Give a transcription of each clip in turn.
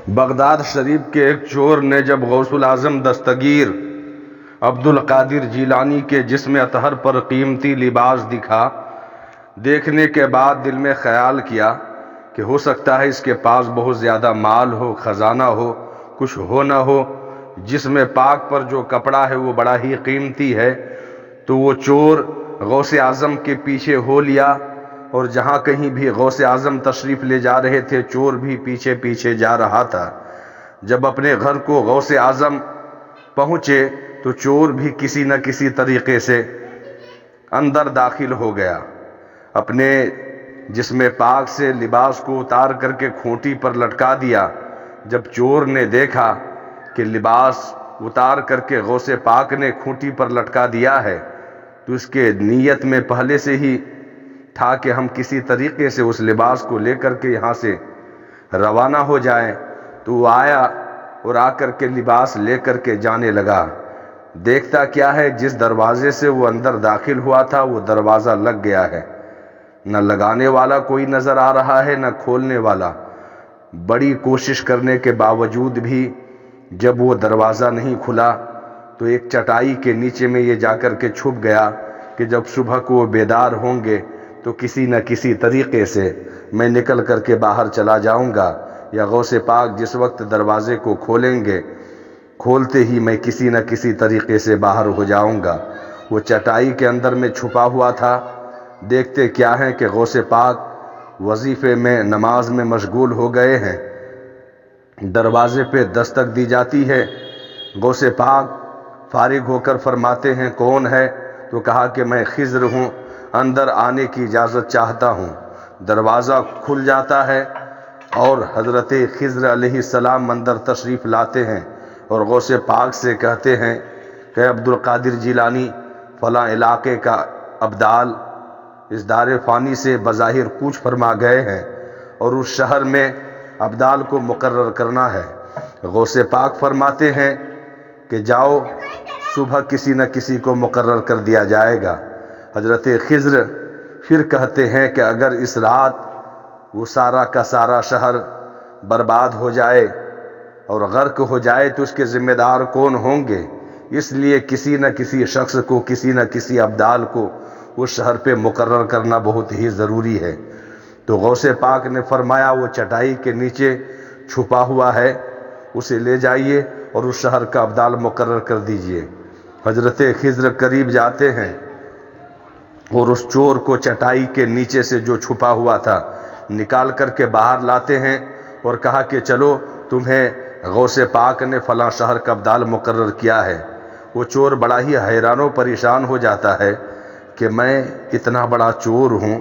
Baghdad شریف کے ایک چور نے جب غوث الاعظم دستگیر عبد القادر جیلانی کے جسم اطہر پر قیمتی لباس دکھا، دیکھنے کے بعد دل میں خیال کیا کہ ہو سکتا ہے اس کے پاس بہت زیادہ مال ہو، خزانہ ہو، کچھ ہو نہ ہو، جسم پاک پر جو کپڑا ہے وہ بڑا ہی قیمتی ہے۔ تو وہ چور غوث اعظم کے پیچھے ہو لیا، اور جہاں کہیں بھی غوث اعظم تشریف لے جا رہے تھے چور بھی پیچھے پیچھے جا رہا تھا۔ جب اپنے گھر کو غوث اعظم پہنچے تو چور بھی کسی نہ کسی طریقے سے اندر داخل ہو گیا، اپنے جسم پاک سے لباس کو اتار کر کے کھوٹی پر لٹکا دیا۔ جب چور نے دیکھا کہ لباس اتار کر کے غوث پاک نے کھوٹی پر لٹکا دیا ہے تو اس کے نیت میں پہلے سے ہی تھا کہ ہم کسی طریقے سے اس لباس کو لے کر کے یہاں سے روانہ ہو جائیں، تو وہ آیا اور آ کر کے لباس لے کر کے جانے لگا۔ دیکھتا کیا ہے، جس دروازے سے وہ اندر داخل ہوا تھا وہ دروازہ لگ گیا ہے، نہ لگانے والا کوئی نظر آ رہا ہے نہ کھولنے والا۔ بڑی کوشش کرنے کے باوجود بھی جب وہ دروازہ نہیں کھلا تو ایک چٹائی کے نیچے میں یہ جا کر کے چھپ گیا کہ جب صبح کو وہ بیدار ہوں گے تو کسی نہ کسی طریقے سے میں نکل کر کے باہر چلا جاؤں گا، یا غوث پاک جس وقت دروازے کو کھولیں گے کھولتے ہی میں کسی نہ کسی طریقے سے باہر ہو جاؤں گا۔ وہ چٹائی کے اندر میں چھپا ہوا تھا۔ دیکھتے کیا ہے کہ غوث پاک وظیفے میں نماز میں مشغول ہو گئے ہیں۔ دروازے پہ دستک دی جاتی ہے، غوث پاک فارغ ہو کر فرماتے ہیں کون ہے؟ تو کہا کہ میں خضر ہوں، اندر آنے کی اجازت چاہتا ہوں۔ دروازہ کھل جاتا ہے اور حضرت خضر علیہ السلام اندر تشریف لاتے ہیں اور غوث پاک سے کہتے ہیں کہ عبد القادر جیلانی فلاں علاقے کا ابدال اس دار فانی سے بظاہر کوچ فرما گئے ہیں اور اس شہر میں ابدال کو مقرر کرنا ہے۔ غوث پاک فرماتے ہیں کہ جاؤ، صبح کسی نہ کسی کو مقرر کر دیا جائے گا۔ حضرت خضر پھر کہتے ہیں کہ اگر اس رات وہ سارا کا سارا شہر برباد ہو جائے اور غرق ہو جائے تو اس کے ذمہ دار کون ہوں گے؟ اس لیے کسی نہ کسی شخص کو، کسی نہ کسی ابدال کو اس شہر پہ مقرر کرنا بہت ہی ضروری ہے۔ تو غوث پاک نے فرمایا وہ چٹائی کے نیچے چھپا ہوا ہے، اسے لے جائیے اور اس شہر کا ابدال مقرر کر دیجئے۔ حضرت خضر قریب جاتے ہیں اور اس چور کو چٹائی کے نیچے سے جو چھپا ہوا تھا نکال کر کے باہر لاتے ہیں اور کہا کہ چلو، تمہیں غوث پاک نے فلاں شہر کا ابدال مقرر کیا ہے۔ وہ چور بڑا ہی حیران و پریشان ہو جاتا ہے کہ میں اتنا بڑا چور ہوں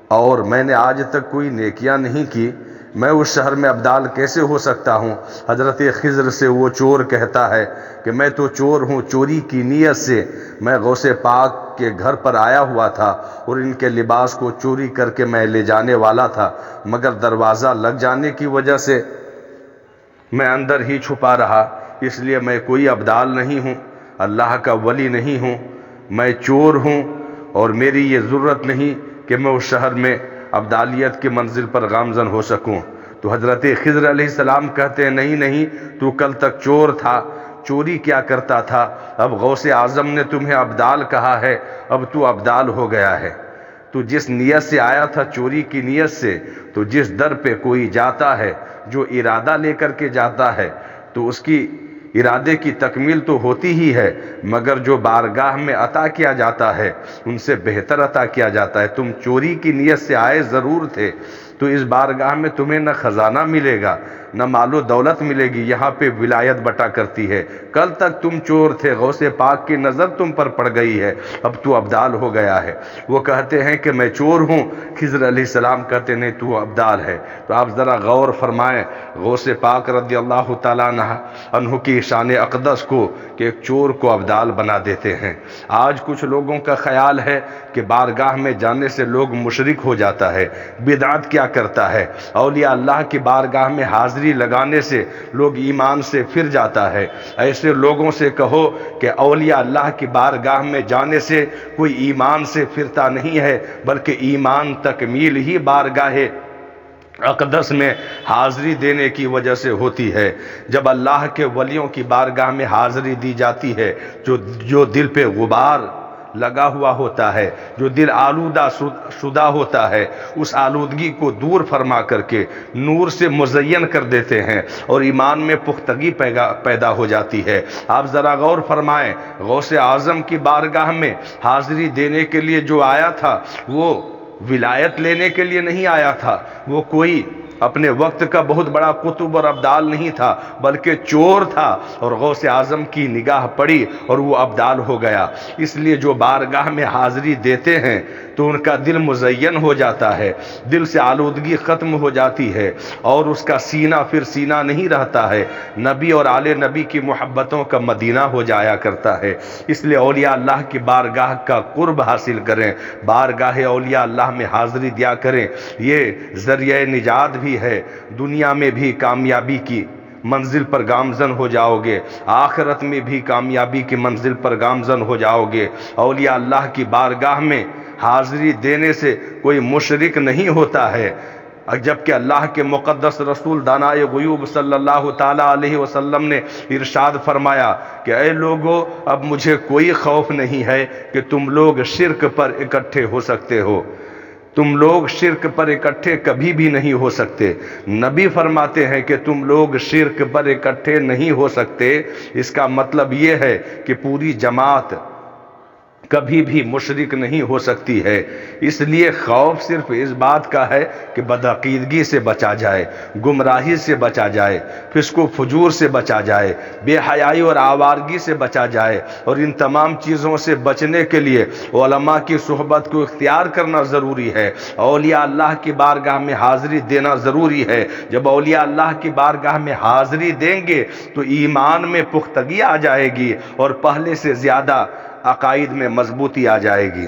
اور میں نے آج تک کوئی نیکیاں نہیں کی، میں اس شہر میں ابدال کیسے ہو سکتا ہوں؟ حضرت خضر سے وہ چور کہتا ہے کہ میں تو چور ہوں، چوری کی نیت سے میں غوث پاک کے گھر پر آیا ہوا تھا اور ان کے لباس کو چوری کر کے میں لے جانے والا تھا، مگر دروازہ لگ جانے کی وجہ سے میں اندر ہی چھپا رہا، اس لیے میں کوئی ابدال نہیں ہوں، اللہ کا ولی نہیں ہوں، میں چور ہوں اور میری یہ ضرورت نہیں کہ میں اس شہر میں ابدالیت کی منزل پر گامزن ہو سکوں۔ تو حضرت خضر علیہ السلام کہتے ہیں نہیں، تو کل تک چور تھا، چوری کیا کرتا تھا، اب غوث اعظم نے تمہیں ابدال کہا ہے، اب تو ابدال ہو گیا ہے۔ تو جس نیت سے آیا تھا، چوری کی نیت سے، تو جس در پہ کوئی جاتا ہے، جو ارادہ لے کر کے جاتا ہے تو اس کی ارادے کی تکمیل تو ہوتی ہی ہے، مگر جو بارگاہ میں عطا کیا جاتا ہے ان سے بہتر عطا کیا جاتا ہے۔ تم چوری کی نیت سے آئے ضرور تھے، تو اس بارگاہ میں تمہیں نہ خزانہ ملے گا نہ مال و دولت ملے گی، یہاں پہ ولایت بٹا کرتی ہے۔ کل تک تم چور تھے، غوث پاک کی نظر تم پر پڑ گئی ہے، اب تو ابدال ہو گیا ہے۔ وہ کہتے ہیں کہ میں چور ہوں، خضر علیہ السلام کہتے نہیں، تو ابدال ہے۔ تو آپ ذرا غور فرمائیں غوث پاک رضی اللہ تعالیٰ عنہ کی شان اقدس کو کہ ایک چور کو ابدال بنا دیتے ہیں۔ آج کچھ لوگوں کا خیال ہے کہ بارگاہ میں جانے سے لوگ مشرک ہو جاتا ہے، بدعت کیا کرتا ہے، اولیاء اللہ کی بارگاہ میں حاضری لگانے سے لوگ ایمان سے پھر جاتا ہے۔ ایسے لوگوں سے کہو کہ اولیاء اللہ کی بارگاہ میں جانے سے کوئی ایمان سے پھرتا نہیں ہے، بلکہ ایمان تکمیل ہی بارگاہ اقدس میں حاضری دینے کی وجہ سے ہوتی ہے۔ جب اللہ کے ولیوں کی بارگاہ میں حاضری دی جاتی ہے، جو دل پہ غبار لگا ہوا ہوتا ہے، جو دل آلودہ شدہ ہوتا ہے، اس آلودگی کو دور فرما کر کے نور سے مزین کر دیتے ہیں اور ایمان میں پختگی پیدا ہو جاتی ہے۔ آپ ذرا غور فرمائیں، غوث اعظم کی بارگاہ میں حاضری دینے کے لیے جو آیا تھا، وہ ولایت لینے کے لیے نہیں آیا تھا، وہ کوئی اپنے وقت کا بہت بڑا قطب اور ابدال نہیں تھا، بلکہ چور تھا، اور غوث اعظم کی نگاہ پڑی اور وہ ابدال ہو گیا۔ اس لیے جو بارگاہ میں حاضری دیتے ہیں تو ان کا دل مزین ہو جاتا ہے، دل سے آلودگی ختم ہو جاتی ہے، اور اس کا سینہ پھر سینہ نہیں رہتا ہے، نبی اور آل نبی کی محبتوں کا مدینہ ہو جایا کرتا ہے۔ اس لیے اولیاء اللہ کی بارگاہ کا قرب حاصل کریں، بارگاہ اولیاء اللہ میں حاضری دیا کریں، یہ ذریعہ نجات بھی ہے، دنیا میں بھی کامیابی کی منزل پر گامزن ہو جاؤ گے، آخرت میں بھی کامیابی کی منزل پر گامزن ہو جاؤ گے۔ اولیاء اللہ کی بارگاہ میں حاضری دینے سے کوئی مشرک نہیں ہوتا ہے، جبکہ اللہ کے مقدس رسول دانائے غیوب صلی اللہ تعالیٰ علیہ وسلم نے ارشاد فرمایا کہ اے لوگو، اب مجھے کوئی خوف نہیں ہے کہ تم لوگ شرک پر اکٹھے ہو سکتے ہو، تم لوگ شرک پر اکٹھے کبھی بھی نہیں ہو سکتے۔ نبی فرماتے ہیں کہ تم لوگ شرک پر اکٹھے نہیں ہو سکتے، اس کا مطلب یہ ہے کہ پوری جماعت کبھی بھی مشرک نہیں ہو سکتی ہے۔ اس لیے خوف صرف اس بات کا ہے کہ بدعقیدگی سے بچا جائے، گمراہی سے بچا جائے، فسق و فجور سے بچا جائے، بے حیائی اور آوارگی سے بچا جائے، اور ان تمام چیزوں سے بچنے کے لیے علماء کی صحبت کو اختیار کرنا ضروری ہے، اولیاء اللہ کی بارگاہ میں حاضری دینا ضروری ہے۔ جب اولیاء اللہ کی بارگاہ میں حاضری دیں گے تو ایمان میں پختگی آ جائے گی اور پہلے سے زیادہ عقائد میں مضبوطی آ جائے گی۔